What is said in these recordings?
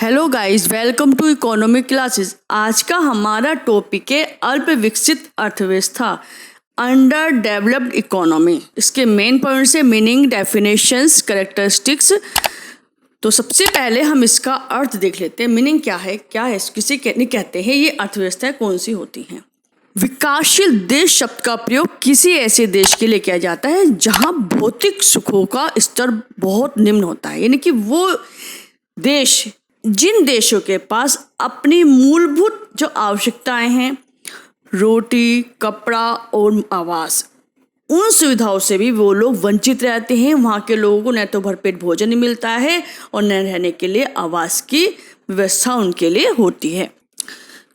Hello guys, welcome to economic classes. आज का हमारा टॉपिक है अल्प विकसित अर्थव्यवस्था, अंडर डेवलप्ड इकोनॉमी। इसके मेन पॉइंट्स है मीनिंग, डेफिनेशंस, कैरेक्टरिस्टिक्स। तो सबसे पहले हम इसका अर्थ देख लेते हैं। मीनिंग क्या है किसे कहते हैं, ये अर्थव्यवस्थाएं कौन सी होती हैं। विकासशील देश शब्द का प्रयोग किसी ऐसे देश के लिए किया जाता है जहां भौतिक सुखों का स्तर बहुत निम्न होता है, यानी कि वो देश, जिन देशों के पास अपनी मूलभूत जो आवश्यकताएं हैं, रोटी, कपड़ा और आवास, उन सुविधाओं से भी वो लोग वंचित रहते हैं। वहाँ के लोगों को न तो भरपेट भोजन नहीं मिलता है और न रहने के लिए आवास की व्यवस्था उनके लिए होती है।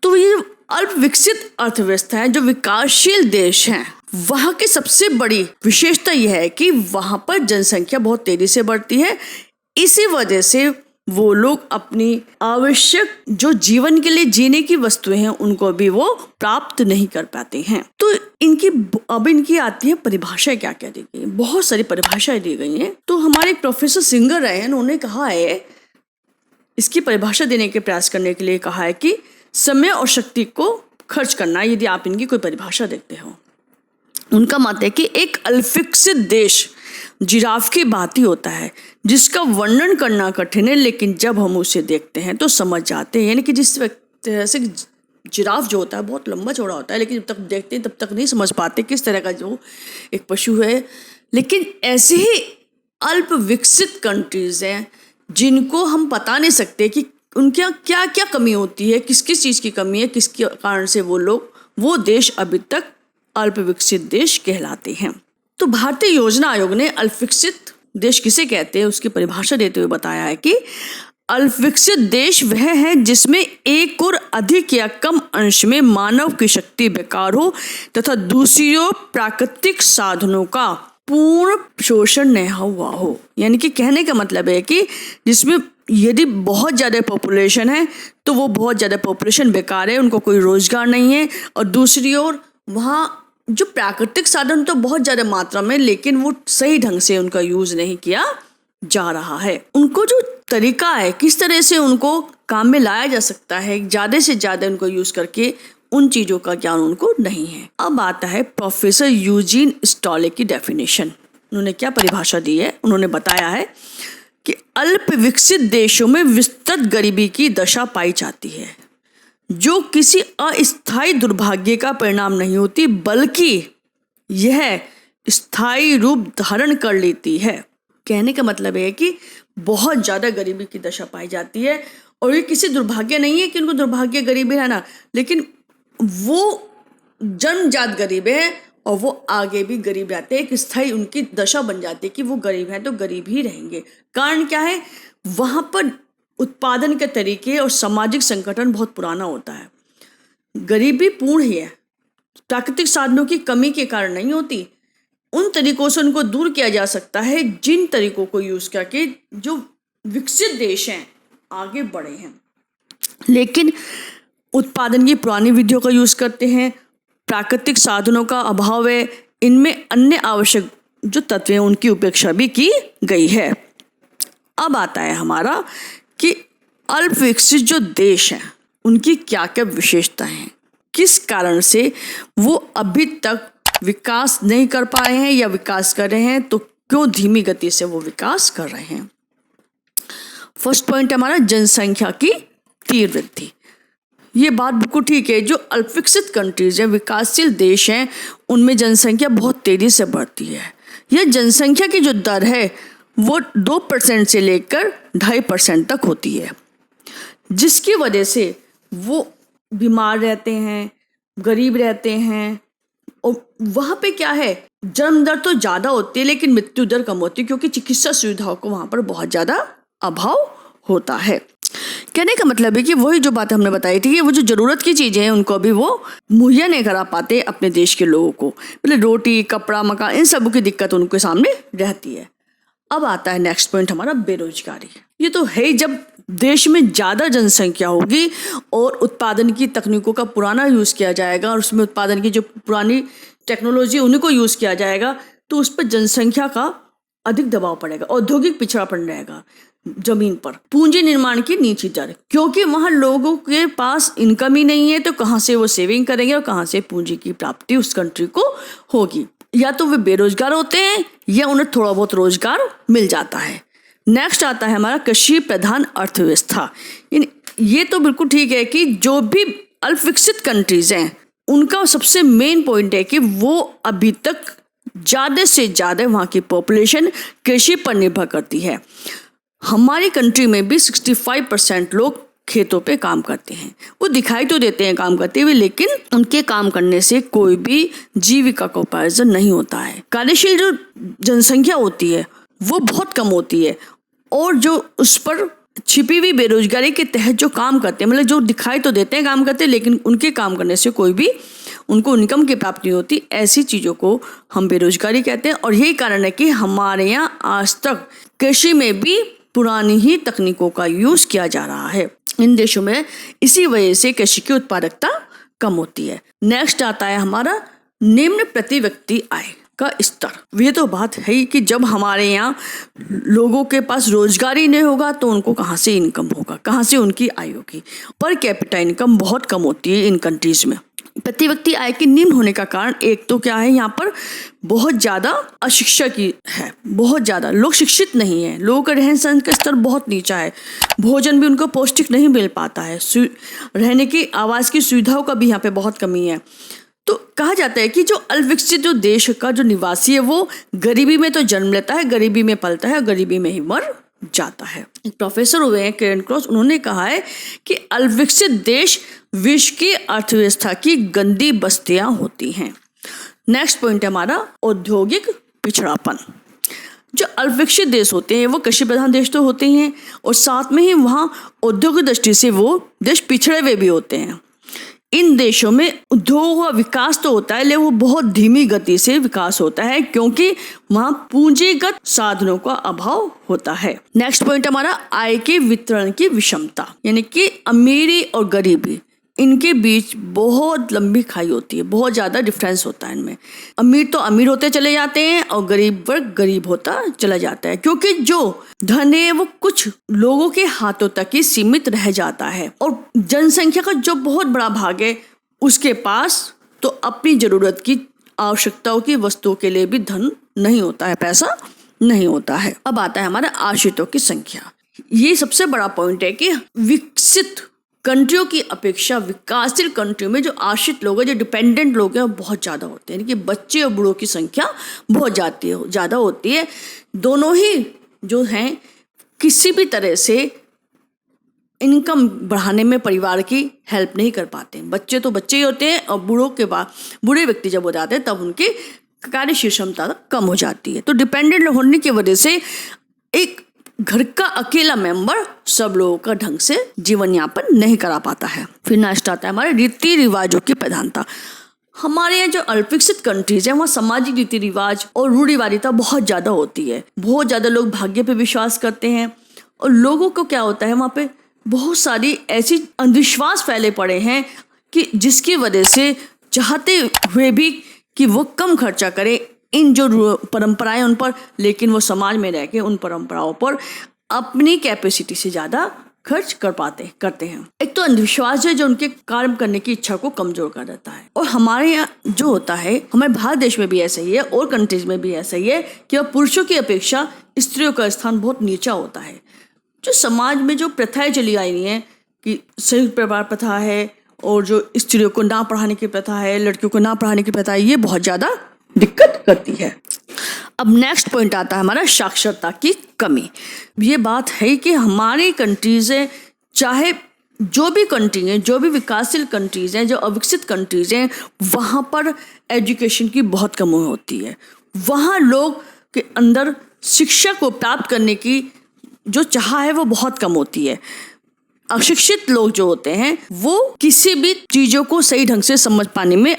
तो ये अल्प विकसित अर्थव्यवस्था है, जो विकासशील देश हैं, वहाँ की सबसे बड़ी विशेषता यह है कि वहाँ पर जनसंख्या बहुत तेजी से बढ़ती है। इसी वजह से वो लोग अपनी आवश्यक जो जीवन के लिए जीने की वस्तुएं हैं उनको भी वो प्राप्त नहीं कर पाते हैं। तो इनकी आती है परिभाषा। क्या क्या दी गई, बहुत सारी परिभाषाएं दी गई हैं। तो हमारे एक प्रोफेसर सिंगर रहे हैं, उन्होंने कहा है, इसकी परिभाषा देने के प्रयास करने के लिए कहा है कि समय और शक्ति को खर्च करना। यदि आप इनकी कोई परिभाषा देखते हो, उनका मत है कि एक अल्पविकसित देश जिराफ की भांति होता है, जिसका वर्णन करना कठिन है, लेकिन जब हम उसे देखते हैं तो समझ जाते हैं। यानी कि जिस तरह से जिराफ जो होता है बहुत लंबा चौड़ा होता है, लेकिन जब तक देखते हैं तब तक नहीं समझ पाते किस तरह का जो एक पशु है। लेकिन ऐसे ही अल्प विकसित कंट्रीज हैं जिनको हम बता नहीं सकते कि उनके यहाँ क्या क्या कमी होती है, किस किस चीज़ की कमी है, किसके कारण से वो देश अभी तक अल्प विकसित देश कहलाते हैं। तो भारतीय योजना आयोग ने अल्प विकसित देश किसे कहते हैं उसकी परिभाषा देते हुए बताया है कि अल्प विकसित देश वह है जिसमें एक और अधिक या कम अंश में मानव की शक्ति बेकार हो तथा दूसरी ओर प्राकृतिक साधनों का पूर्ण शोषण नहीं हुआ हो। यानी कि कहने का मतलब है कि जिसमें यदि बहुत ज़्यादा पॉपुलेशन है तो वो बहुत ज़्यादा पॉपुलेशन बेकार है, उनको कोई रोजगार नहीं है, और दूसरी ओर वहाँ जो प्राकृतिक साधन तो बहुत ज़्यादा मात्रा में, लेकिन वो सही ढंग से उनका यूज़ नहीं किया जा रहा है। उनको जो तरीका है किस तरह से उनको काम में लाया जा सकता है, ज़्यादा से ज़्यादा उनको यूज़ करके, उन चीज़ों का ज्ञान उनको नहीं है। अब आता है प्रोफेसर यूजीन स्टॉले की डेफिनेशन। उन्होंने क्या परिभाषा दी है, उन्होंने बताया है कि अल्प विकसित देशों में विस्तृत गरीबी की दशा पाई जाती है, जो किसी अस्थायी दुर्भाग्य का परिणाम नहीं होती, बल्कि यह स्थायी रूप धारण कर लेती है। कहने का मतलब है कि बहुत ज़्यादा गरीबी की दशा पाई जाती है, और ये किसी दुर्भाग्य नहीं है कि उनको दुर्भाग्य गरीबी है ना, लेकिन वो जन्मजात गरीब है और वो आगे भी गरीब रहते हैं। एक स्थायी उनकी दशा बन जाती है कि वो गरीब हैं तो गरीब ही रहेंगे। कारण क्या है, वहाँ पर उत्पादन के तरीके और सामाजिक संगठन बहुत पुराना होता है। गरीबी पूर्ण ही है, प्राकृतिक साधनों की कमी के कारण नहीं होती। उन तरीकों से उनको दूर किया जा सकता है जिन तरीकों को यूज़ करके जो विकसित देश हैं आगे बढ़े हैं, लेकिन उत्पादन की पुरानी विधियों का यूज़ करते हैं। प्राकृतिक साधनों का अभाव है, इनमें अन्य आवश्यक जो तत्व हैं उनकी उपेक्षा भी की गई है। अब आता है हमारा कि अल्प विकसित जो देश हैं उनकी क्या क्या विशेषताएं हैं, किस कारण से वो अभी तक विकास नहीं कर पाए हैं या विकास कर रहे हैं, तो क्यों धीमी गति से वो विकास कर रहे हैं। फर्स्ट पॉइंट हमारा जनसंख्या की तीव्र वृद्धि। ये बात बिल्कुल ठीक है, जो अल्प विकसित कंट्रीज हैं, विकासशील देश हैं, उनमें जनसंख्या बहुत तेजी से बढ़ती है। यह जनसंख्या की जो दर है वो 2% से लेकर 2.5% तक होती है, जिसकी वजह से वो बीमार रहते हैं, गरीब रहते हैं, और वहाँ पे क्या है, जन्म दर तो ज़्यादा होती है लेकिन मृत्यु दर कम होती है, क्योंकि चिकित्सा सुविधाओं को वहाँ पर बहुत ज़्यादा अभाव होता है। कहने का मतलब है कि वही जो बात हमने बताई थी, वो जो ज़रूरत की चीज़ें हैं उनको अभी वो मुहैया नहीं करा पाते अपने देश के लोगों को। मतलब रोटी, कपड़ा, मकान, इन सब की दिक्कत उनके सामने रहती है। अब आता है नेक्स्ट पॉइंट हमारा बेरोजगारी। ये तो है, जब देश में ज़्यादा जनसंख्या होगी और उत्पादन की तकनीकों का पुराना यूज़ किया जाएगा और उसमें उत्पादन की जो पुरानी टेक्नोलॉजी उन्हीं को यूज़ किया जाएगा, तो उस पर जनसंख्या का अधिक दबाव पड़ेगा, औद्योगिक पिछड़ापन रहेगा। जमीन पर। पूंजी निर्माण की नीची दर, क्योंकि वहां लोगों के पास इनकम ही नहीं है तो कहां से वो सेविंग करेंगे और कहां से पूंजी की प्राप्ति उस कंट्री को होगी। या तो वे बेरोजगार होते हैं या उन्हें थोड़ा बहुत रोजगार मिल जाता है। नेक्स्ट आता है हमारा कृषि प्रधान अर्थव्यवस्था। ये तो बिल्कुल ठीक है कि जो भी अल्प विकसित कंट्रीज हैं उनका सबसे मेन पॉइंट है कि वो अभी तक ज़्यादा से ज़्यादा वहाँ की पॉपुलेशन कृषि पर निर्भर करती है। हमारी कंट्री में भी 65% लोग खेतों पे काम करते हैं। वो दिखाई तो देते हैं काम करते हुए, लेकिन उनके काम करने से कोई भी जीविका का उपार्जन नहीं होता है। कार्यशील जो जनसंख्या होती है वो बहुत कम होती है, और जो उस पर छिपी हुई बेरोजगारी के तहत जो काम करते हैं, मतलब जो दिखाई तो देते हैं काम करते हैं लेकिन उनके काम करने से कोई भी उनको इनकम की प्राप्ति नहीं होती, ऐसी चीज़ों को हम बेरोजगारी कहते हैं। और यही कारण है कि हमारे यहाँ आज तक कृषि में भी पुरानी ही तकनीकों का यूज़ किया जा रहा है। इन देशों में इसी वजह से कृषि की उत्पादकता कम होती है। नेक्स्ट आता है हमारा निम्न प्रति व्यक्ति आय का स्तर। ये तो बात है ही कि जब हमारे यहाँ लोगों के पास रोजगार ही नहीं होगा तो उनको कहाँ से इनकम होगा, कहाँ से उनकी आय होगी। पर कैपिटा इनकम बहुत कम होती है इन कंट्रीज में। प्रति व्यक्ति आय के निम्न होने का कारण एक तो क्या है, यहाँ पर बहुत ज़्यादा अशिक्षा की है, बहुत ज़्यादा लोग शिक्षित नहीं है, लोगों का रहन सहन का स्तर बहुत नीचा है, भोजन भी उनको पौष्टिक नहीं मिल पाता है, रहने की आवास की सुविधाओं का भी यहाँ पे बहुत कमी है। तो कहा जाता है कि जो अल्पविकसित जो देश का जो निवासी है वो गरीबी में तो जन्म लेता है, गरीबी में पलता है और गरीबी में ही मर जाता है। एक प्रोफेसर हुए हैं केरेनक्रॉस, उन्होंने कहा है कि अल्पविकसित देश विश्व की अर्थव्यवस्था की गंदी बस्तियां होती हैं। नेक्स्ट पॉइंट है हमारा औद्योगिक पिछड़ापन। जो अल्पविकसित देश होते हैं वो कृषि प्रधान देश तो होते ही हैं, और साथ में ही वहाँ औद्योगिक दृष्टि से वो देश पिछड़े हुए भी होते हैं। इन देशों में उद्योग का विकास तो होता है लेकिन वो बहुत धीमी गति से विकास होता है, क्योंकि वहाँ पूंजीगत साधनों का अभाव होता है। नेक्स्ट पॉइंट हमारा आय के वितरण की विषमता, यानी कि अमीरी और गरीबी, इनके बीच बहुत लंबी खाई होती है, बहुत ज़्यादा डिफरेंस होता है इनमें। अमीर तो अमीर होते चले जाते हैं और गरीब वर्ग गरीब होता चला जाता है, क्योंकि जो धन है वो कुछ लोगों के हाथों तक ही सीमित रह जाता है, और जनसंख्या का जो बहुत बड़ा भाग है उसके पास तो अपनी ज़रूरत की आवश्यकताओं की वस्तुओं के लिए भी धन नहीं होता है, पैसा नहीं होता है। अब आता है हमारा आश्रितों की संख्या। ये सबसे बड़ा पॉइंट है कि विकसित कंट्रियों की अपेक्षा विकासशील कंट्रियों में जो आश्रित लोग हैं, जो डिपेंडेंट लोग हैं, वो बहुत ज़्यादा होते हैं, यानी कि बच्चे और बूढ़ों की संख्या बहुत ज़्यादा होती है। दोनों ही जो हैं किसी भी तरह से इनकम बढ़ाने में परिवार की हेल्प नहीं कर पाते। बच्चे तो बच्चे ही होते हैं, और बूढ़े व्यक्ति जब हो जाते हैं तब उनकी कार्यशील क्षमता कम हो जाती है। तो डिपेंडेंट होने की वजह से एक घर का अकेला मेंबर सब लोगों का ढंग से जीवन यापन नहीं करा पाता है। फिर नेक्स्ट आता है हमारे रीति रिवाजों की प्रधानता। हमारे यहाँ जो अल्पविकसित कंट्रीज हैं वहाँ सामाजिक रीति रिवाज और रूढ़िवादिता बहुत ज़्यादा होती है। बहुत ज़्यादा लोग भाग्य पे विश्वास करते हैं, और लोगों को क्या होता है वहाँ पे बहुत सारी ऐसी अंधविश्वास फैले पड़े हैं कि जिसकी वजह से चाहते हुए भी कि वो कम खर्चा करें इन जो परंपराएं उन पर, लेकिन वो समाज में रह के उन परंपराओं पर अपनी कैपेसिटी से ज़्यादा खर्च करते हैं। एक तो अंधविश्वास है जो उनके कार्य करने की इच्छा को कमजोर कर देता है। और हमारे यहाँ जो होता है, हमारे भारत देश में भी ऐसा ही है और कंट्रीज में भी ऐसा ही है कि पुरुषों की अपेक्षा स्त्रियों का स्थान बहुत नीचा होता है। जो समाज में जो प्रथाएं चली आई हैं कि संयुक्त परिवार प्रथा है, और जो स्त्रियों को ना पढ़ाने की प्रथा है, लड़कियों को ना पढ़ाने की प्रथा है, ये बहुत ज़्यादा दिक्कत करती है। अब नेक्स्ट पॉइंट आता है हमारा साक्षरता की कमी। ये बात है कि हमारी कंट्रीज है, चाहे जो भी कंट्री हैं, जो भी विकासशील कंट्रीज हैं, जो अविकसित कंट्रीज हैं, वहाँ पर एजुकेशन की बहुत कमी होती है। वहाँ लोग के अंदर शिक्षा को प्राप्त करने की जो चाह है वो बहुत कम होती है। अशिक्षित लोग जो होते हैं वो किसी भी चीज़ों को सही ढंग से समझ पाने में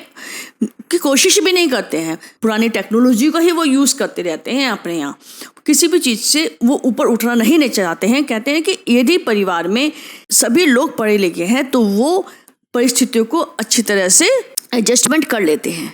की कोशिश भी नहीं करते हैं। पुरानी टेक्नोलॉजी का ही वो यूज़ करते रहते हैं। अपने यहाँ किसी भी चीज़ से वो ऊपर उठना नहीं चाहते हैं। कहते हैं कि यदि परिवार में सभी लोग पढ़े लिखे हैं तो वो परिस्थितियों को अच्छी तरह से एडजस्टमेंट कर लेते हैं।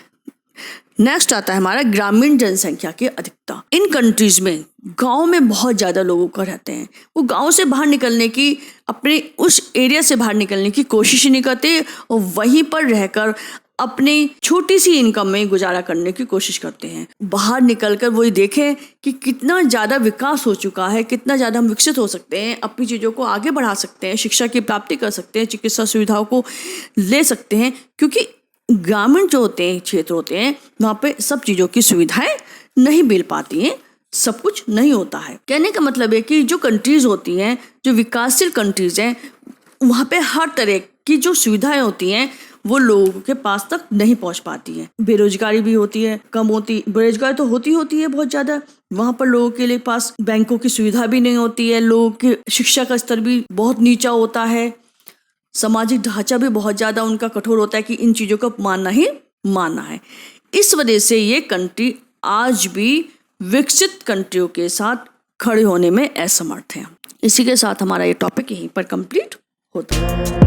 नेक्स्ट आता है हमारा ग्रामीण जनसंख्या की अधिकता। इन कंट्रीज में गांव में बहुत ज़्यादा लोगों का रहते हैं। वो गांव से बाहर निकलने की, अपने उस एरिया से बाहर निकलने की कोशिश ही नहीं करते और वहीं पर रहकर अपनी छोटी सी इनकम में गुजारा करने की कोशिश करते हैं। बाहर निकलकर वही देखें कि कितना ज़्यादा विकास हो चुका है, कितना ज़्यादा हम विकसित हो सकते हैं, अपनी चीज़ों को आगे बढ़ा सकते हैं, शिक्षा की प्राप्ति कर सकते हैं, चिकित्सा सुविधाओं को ले सकते हैं। क्योंकि ग्रामीण जो होते हैं, क्षेत्र होते हैं, वहाँ पे सब चीज़ों की सुविधाएं नहीं मिल पाती हैं, सब कुछ नहीं होता है। कहने का मतलब है कि जो कंट्रीज़ होती हैं, जो विकासशील कंट्रीज़ हैं, वहाँ पे हर तरह की जो सुविधाएं होती हैं वो लोगों के पास तक नहीं पहुँच पाती हैं। बेरोजगारी भी होती है, कम होती, बेरोजगारी तो होती है बहुत ज़्यादा। वहाँ पर लोगों के लिए पास बैंकों की सुविधा भी नहीं होती है, लोगों की शिक्षा का स्तर भी बहुत नीचा होता है, सामाजिक ढांचा भी बहुत ज़्यादा उनका कठोर होता है कि इन चीज़ों को मानना ही मानना है। इस वजह से ये कंट्री आज भी विकसित कंट्रियों के साथ खड़े होने में असमर्थ है। इसी के साथ हमारा ये टॉपिक यहीं पर कंप्लीट होता है।